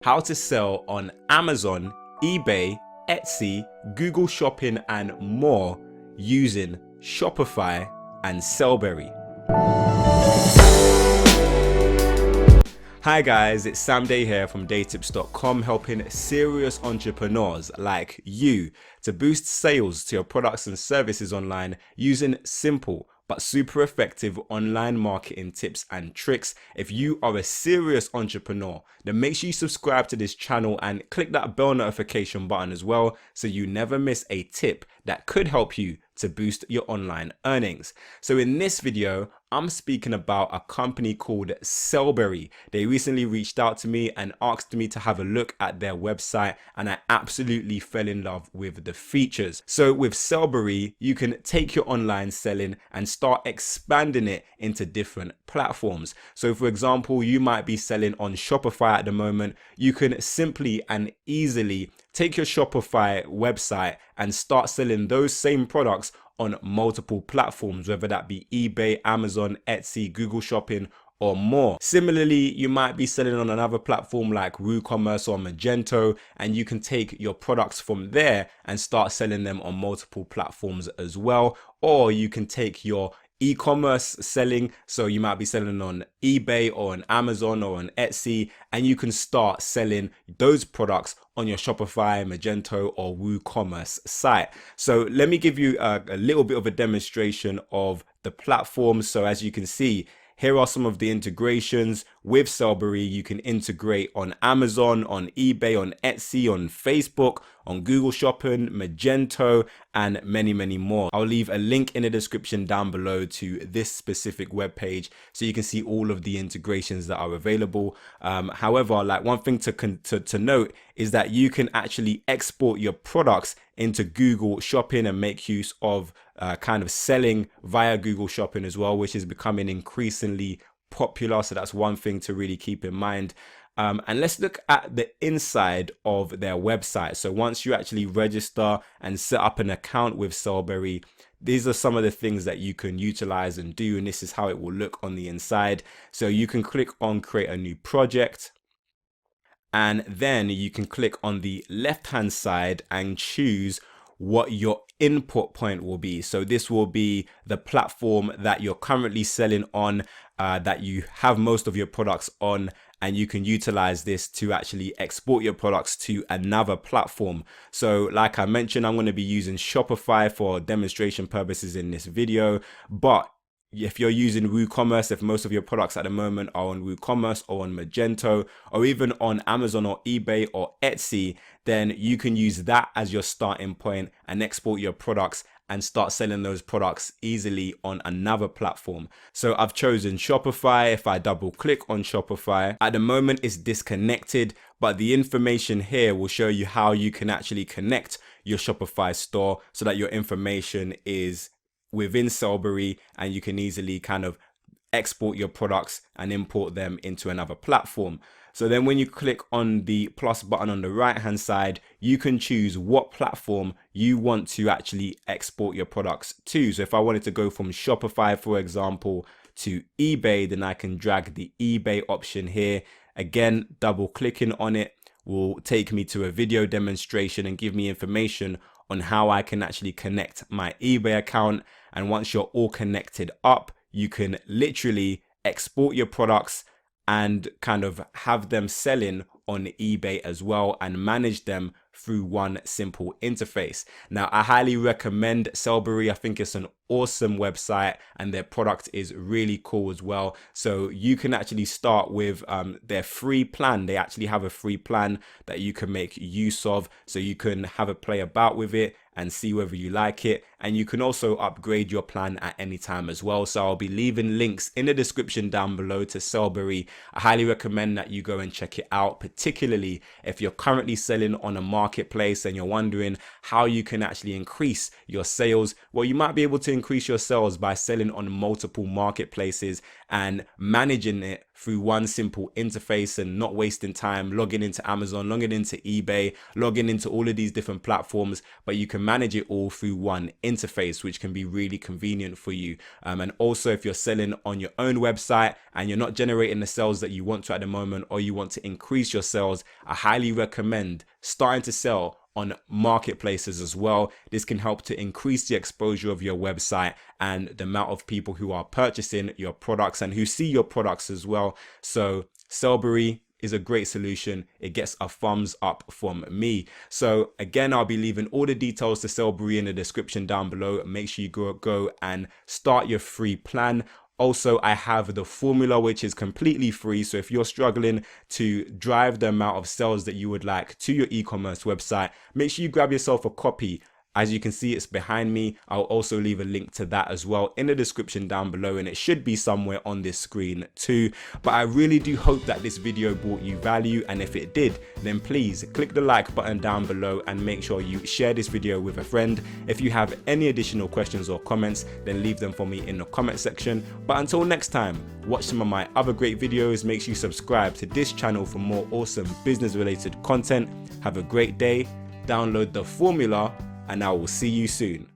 How to sell on Amazon, eBay, Etsy, Google Shopping and more using Shopify and Sellberry. Hi guys, it's Sam Day here from DeyTips.com, helping serious entrepreneurs like you to boost sales to your products and services online using simple but super effective online marketing tips and tricks. If you are a serious entrepreneur, then make sure you subscribe to this channel and click that bell notification button as well, so you never miss a tip that could help you to boost your online earnings. So in this video, I'm speaking about a company called Sellberry. They recently reached out to me and asked me to have a look at their website, and I absolutely fell in love with the features. So with Sellberry, you can take your online selling and start expanding it into different platforms. So for example, you might be selling on Shopify at the moment. You can simply and easily take your Shopify website and start selling those same products on multiple platforms, whether that be eBay, Amazon, Etsy, Google Shopping, or more. Similarly, you might be selling on another platform like WooCommerce or Magento, and you can take your products from there and start selling them on multiple platforms as well. Or you can take your e-commerce selling, so you might be selling on eBay or on Amazon or on Etsy, and you can start selling those products on your Shopify, Magento or WooCommerce site. So let me give you a little bit of a demonstration of the platform. So as you can see, here are some of the integrations with Sellberry. You can integrate on Amazon, on eBay, on Etsy, on Facebook, on Google Shopping, Magento, and many, many more. I'll leave a link in the description down below to this specific web page so you can see all of the integrations that are available. However, like one thing to note is that you can actually export your products into Google Shopping and make use of kind of selling via Google Shopping as well, which is becoming increasingly popular. So that's one thing to really keep in mind. And let's look at the inside of their website. So once you actually register and set up an account with Sellberry, these are some of the things that you can utilize and do, and this is how it will look on the inside. So you can click on create a new project, and then you can click on the left hand side and choose what your input point will be. So this will be the platform that you're currently selling on, that you have most of your products on, and you can utilize this to actually export your products to another platform. So like I mentioned, I'm going to be using Shopify for demonstration purposes in this video, but if you're using WooCommerce, if most of your products at the moment are on WooCommerce or on Magento or even on Amazon or eBay or Etsy, then you can use that as your starting point and export your products and start selling those products easily on another platform. So I've chosen Shopify. If I double click on Shopify, at the moment it's disconnected, but the information here will show you how you can actually connect your Shopify store so that your information is within Sellberry and you can easily kind of export your products and import them into another platform. So then when you click on the plus button on the right hand side, you can choose what platform you want to actually export your products to. So if I wanted to go from Shopify, for example, to eBay, then I can drag the eBay option here. Again, double clicking on it will take me to a video demonstration and give me information on how I can actually connect my eBay account. And once you're all connected up, you can literally export your products and kind of have them selling on eBay as well and manage them through one simple interface. Now, I highly recommend Sellberry. I think it's an awesome website and their product is really cool as well. So you can actually start with their free plan. They actually have a free plan that you can make use of, so you can have a play about with it and see whether you like it. And you can also upgrade your plan at any time as well. So I'll be leaving links in the description down below to Sellberry. I highly recommend that you go and check it out, particularly if you're currently selling on a marketplace and you're wondering how you can actually increase your sales. Well, you might be able to increase your sales by selling on multiple marketplaces and managing it through one simple interface and not wasting time logging into Amazon, logging into eBay, logging into all of these different platforms, but you can manage it all through one interface, which can be really convenient for you. And also, if you're selling on your own website and you're not generating the sales that you want to at the moment, or you want to increase your sales, I highly recommend starting to sell on marketplaces as well. This can help to increase the exposure of your website and the amount of people who are purchasing your products and who see your products as well. So Sellbery is a great solution. It gets a thumbs up from me. So again, I'll be leaving all the details to Sellbery in the description down below. Make sure you go and start your free plan. Also, I have the formula, which is completely free. So if you're struggling to drive the amount of sales that you would like to your e-commerce website, make sure you grab yourself a copy. As you can see, it's behind me. I'll also leave a link to that as well in the description down below, and it should be somewhere on this screen too. But I really do hope that this video brought you value, and if it did, then please click the like button down below and make sure you share this video with a friend. If you have any additional questions or comments, then leave them for me in the comment section. But until next time, watch some of my other great videos. Make sure you subscribe to this channel for more awesome business related content. Have a great day, download the formula, and I will see you soon.